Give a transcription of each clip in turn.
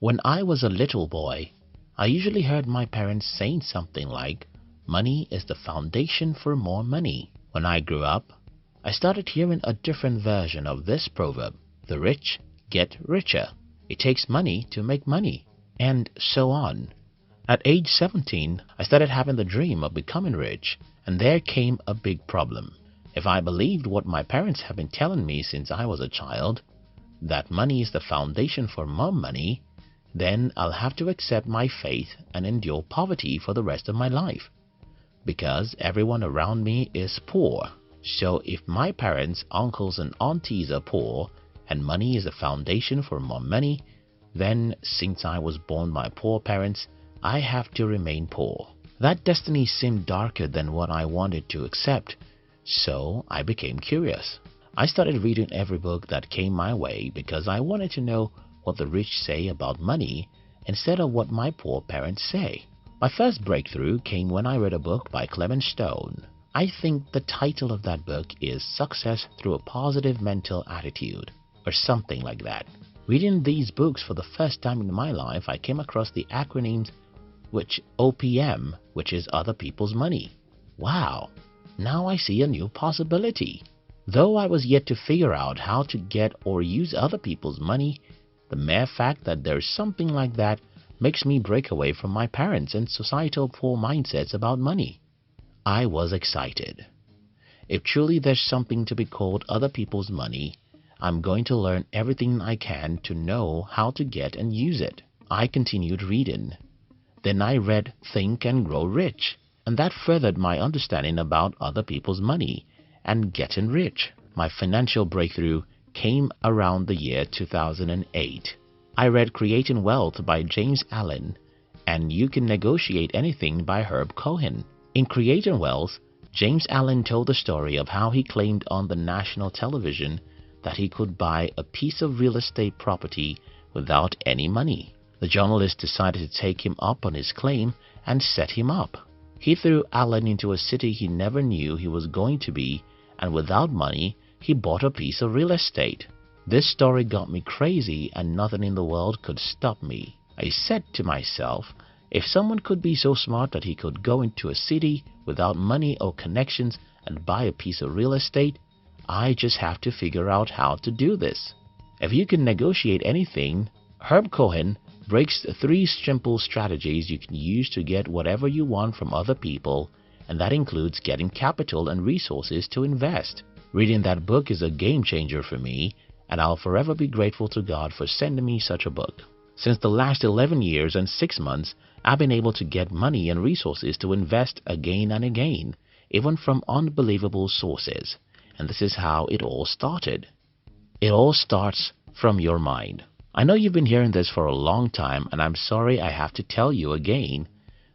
When I was a little boy, I usually heard my parents saying something like, "Money is the foundation for more money." When I grew up, I started hearing a different version of this proverb: "The rich get richer." It takes money to make money, and so on. At age 17, I started having the dream of becoming rich, and there came a big problem. If I believed what my parents have been telling me since I was a child, that money is the foundation for more money, then I'll have to accept my fate and endure poverty for the rest of my life. Because everyone around me is poor. So if my parents, uncles and aunties are poor, and money is the foundation for more money, then since I was born by poor parents, I have to remain poor. That destiny seemed darker than what I wanted to accept, so I became curious. I started reading every book that came my way because I wanted to know what the rich say about money instead of what my poor parents say. My first breakthrough came when I read a book by Clement Stone. I think the title of that book is Success Through a Positive Mental Attitude, or something like that. Reading these books for the first time in my life, I came across the acronyms which OPM, which is other people's money. Wow, now I see a new possibility. Though I was yet to figure out how to get or use other people's money, the mere fact that there's something like that makes me break away from my parents' and societal poor mindsets about money. I was excited. If truly there's something to be called other people's money, I'm going to learn everything I can to know how to get and use it. I continued reading. Then I read Think and Grow Rich, and that furthered my understanding about other people's money and getting rich. My financial breakthrough came around the year 2008. I read Creating Wealth by James Allen and You Can Negotiate Anything by Herb Cohen. In Creating Wealth, James Allen told the story of how he claimed on the national television that he could buy a piece of real estate property without any money. The journalist decided to take him up on his claim and set him up. He threw Allen into a city he never knew he was going to be, and without money, he bought a piece of real estate. This story got me crazy and nothing in the world could stop me. I said to myself, if someone could be so smart that he could go into a city without money or connections and buy a piece of real estate, I just have to figure out how to do this. If you can negotiate anything, Herb Cohen breaks 3 simple strategies you can use to get whatever you want from other people, and that includes getting capital and resources to invest. Reading that book is a game changer for me, and I'll forever be grateful to God for sending me such a book. Since the last 11 years and 6 months, I've been able to get money and resources to invest again and again, even from unbelievable sources. And this is how it all started. It all starts from your mind. I know you've been hearing this for a long time, and I'm sorry I have to tell you again.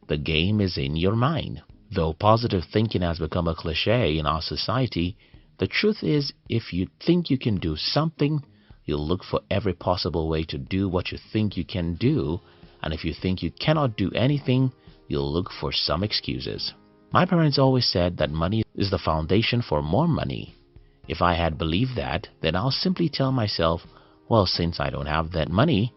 The game is in your mind. Though positive thinking has become a cliche in our society, the truth is, if you think you can do something, you'll look for every possible way to do what you think you can do, and if you think you cannot do anything, you'll look for some excuses. My parents always said that money is the foundation for more money. If I had believed that, then I'll simply tell myself, well, since I don't have that money,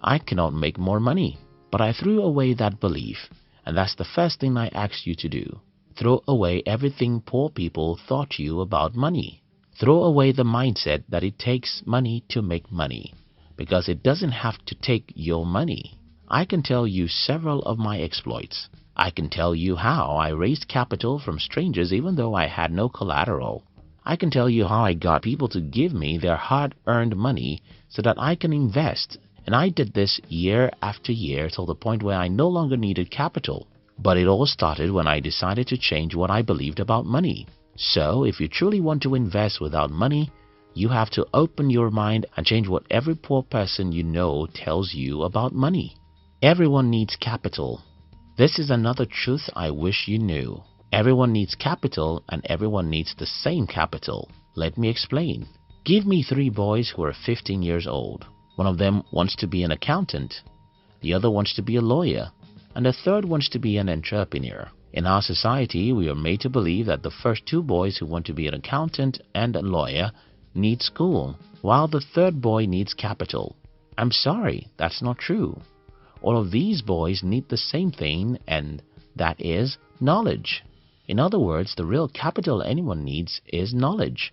I cannot make more money. But I threw away that belief, and that's the first thing I asked you to do. Throw away everything poor people taught you about money. Throw away the mindset that it takes money to make money, because it doesn't have to take your money. I can tell you several of my exploits. I can tell you how I raised capital from strangers even though I had no collateral. I can tell you how I got people to give me their hard-earned money so that I can invest. And I did this year after year till the point where I no longer needed capital. But it all started when I decided to change what I believed about money. So, if you truly want to invest without money, you have to open your mind and change what every poor person you know tells you about money. Everyone needs capital. This is another truth I wish you knew. Everyone needs capital and everyone needs the same capital. Let me explain. Give me 3 boys who are 15 years old. One of them wants to be an accountant. The other wants to be a lawyer. And the third wants to be an entrepreneur. In our society, we are made to believe that the first 2 boys who want to be an accountant and a lawyer need school, while the third boy needs capital. I'm sorry, that's not true. All of these boys need the same thing, and that is knowledge. In other words, the real capital anyone needs is knowledge.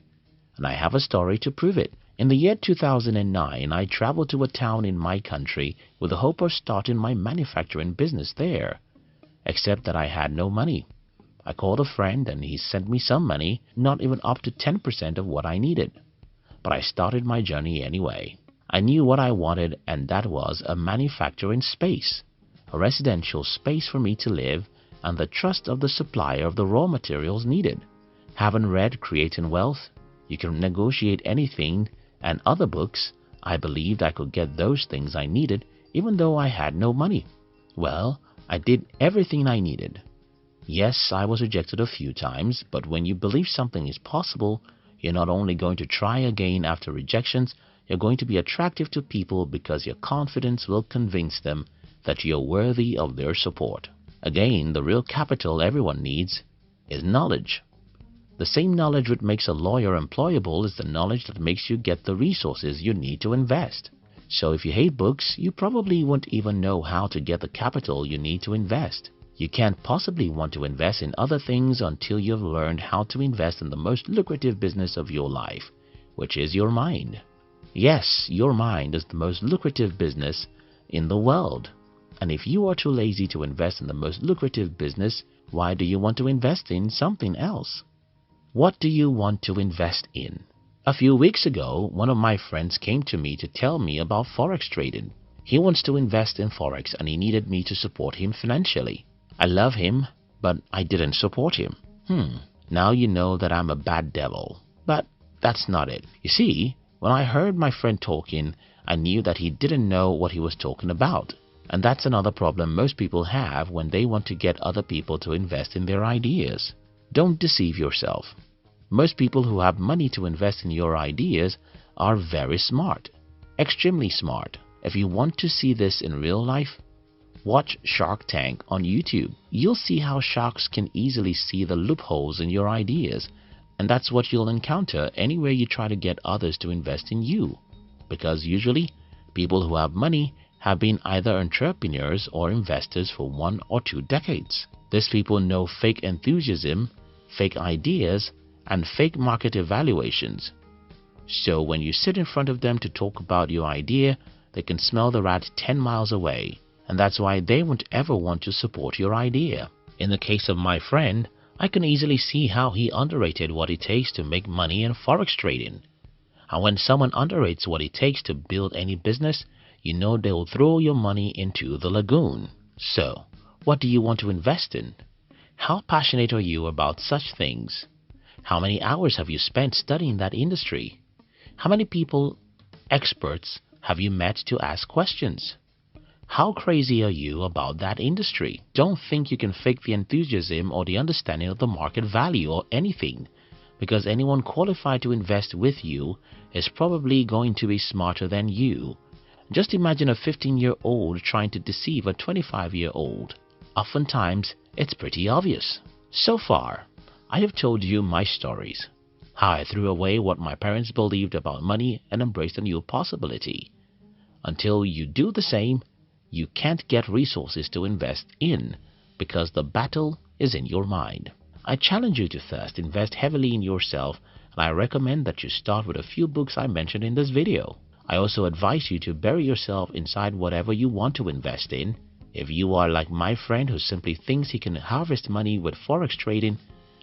And I have a story to prove it. In the year 2009, I traveled to a town in my country with the hope of starting my manufacturing business there. Except that I had no money. I called a friend and he sent me some money, not even up to 10% of what I needed. But I started my journey anyway. I knew what I wanted, and that was a manufacturing space, a residential space for me to live, and the trust of the supplier of the raw materials needed. Having read Creating Wealth, You Can Negotiate Anything, and other books, I believed I could get those things I needed even though I had no money. Well, I did everything I needed. Yes, I was rejected a few times, but when you believe something is possible, you're not only going to try again after rejections, you're going to be attractive to people because your confidence will convince them that you're worthy of their support. Again, the real capital everyone needs is knowledge. The same knowledge which makes a lawyer employable is the knowledge that makes you get the resources you need to invest. So if you hate books, you probably won't even know how to get the capital you need to invest. You can't possibly want to invest in other things until you've learned how to invest in the most lucrative business of your life, which is your mind. Yes, your mind is the most lucrative business in the world. And if you are too lazy to invest in the most lucrative business, why do you want to invest in something else? What do you want to invest in? A few weeks ago, one of my friends came to me to tell me about Forex trading. He wants to invest in Forex and he needed me to support him financially. I love him, but I didn't support him. Now you know that I'm a bad devil. But that's not it. You see, when I heard my friend talking, I knew that he didn't know what he was talking about. And that's another problem most people have when they want to get other people to invest in their ideas. Don't deceive yourself. Most people who have money to invest in your ideas are very smart, extremely smart. If you want to see this in real life, watch Shark Tank on YouTube. You'll see how sharks can easily see the loopholes in your ideas, and that's what you'll encounter anywhere you try to get others to invest in you. Because usually, people who have money have been either entrepreneurs or investors for 1 or 2 decades. These people know fake enthusiasm, fake ideas, and fake market evaluations. So when you sit in front of them to talk about your idea, they can smell the rat 10 miles away, and that's why they won't ever want to support your idea. In the case of my friend, I can easily see how he underrated what it takes to make money in Forex trading. And when someone underrates what it takes to build any business, you know they will throw your money into the lagoon. So, what do you want to invest in? How passionate are you about such things? How many hours have you spent studying that industry? How many people, experts, have you met to ask questions? How crazy are you about that industry? Don't think you can fake the enthusiasm or the understanding of the market value or anything, because anyone qualified to invest with you is probably going to be smarter than you. Just imagine a 15-year-old trying to deceive a 25-year-old. Oftentimes, it's pretty obvious. So far, I have told you my stories. How I threw away what my parents believed about money and embraced a new possibility. Until you do the same, you can't get resources to invest in because the battle is in your mind. I challenge you to first invest heavily in yourself, and I recommend that you start with a few books I mentioned in this video. I also advise you to bury yourself inside whatever you want to invest in. If you are like my friend who simply thinks he can harvest money with Forex trading,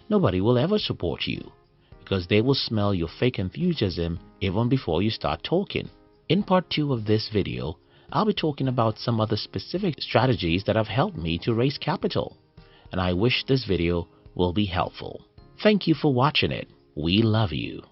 nobody will ever support you because they will smell your fake enthusiasm even before you start talking. In part 2 of this video, I'll be talking about some other specific strategies that have helped me to raise capital, and I wish this video will be helpful. Thank you for watching it. We love you.